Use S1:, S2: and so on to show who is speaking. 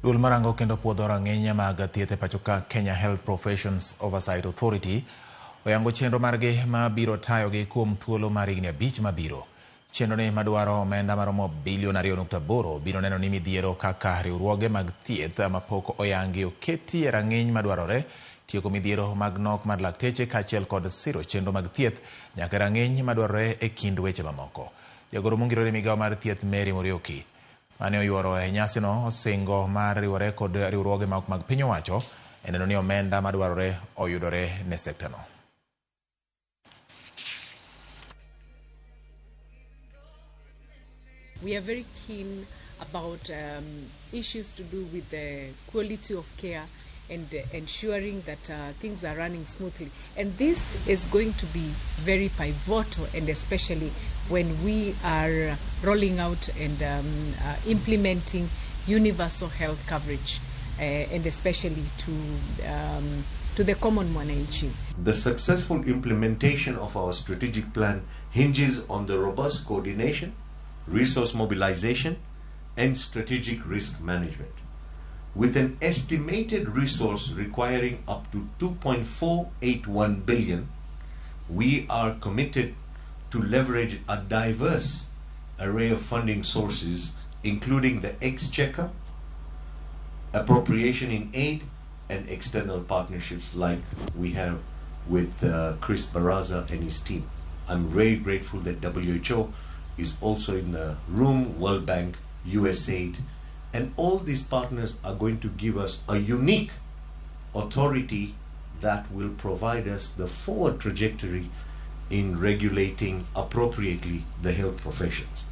S1: Duol marango kendo puodho rang'iny mag thieth e pachoka Kenya Health Professions Oversight Authority oyango chenro margi ma biro tayogi kuom thuolo mar higni 5 mabiro. Chenro ni madwaro omenda maromo bilion 2.8 biro neno ni midhiero kaka riwruoge mag thieth mapok oyangi oketi e rang'iny madwarore, tieko midhiero mag nok mar lakteche kaachiel kod siro chenro mag thieth nyaka rang'iny madwarore e kind weche mamoko. Jagoro mongirore migawo mar thieth Mary Morioki mane oyuoro e nyasino osingo mar riwore kod riwruoge mag piny owacho e neno ni omenda madwarore oyudore ne sekta no.
S2: We are very keen about issues to do with the quality of care and ensuring that things are running smoothly. And this is going to be very pivotal, and especially when we are rolling out and implementing universal health coverage, and especially to the common mwananchi.
S3: The successful implementation of our strategic plan hinges on the robust coordination, resource mobilization, and strategic risk management. With an estimated resource requiring up to 2.481 billion, we are committed to leverage a diverse array of funding sources, including the exchequer, appropriation in aid, and external partnerships like we have with Chris Baraza and his team. I'm very grateful that WHO is also in the room, World Bank, USAID, and all these partners are going to give us a unique authority that will provide us the forward trajectory in regulating appropriately the health professions.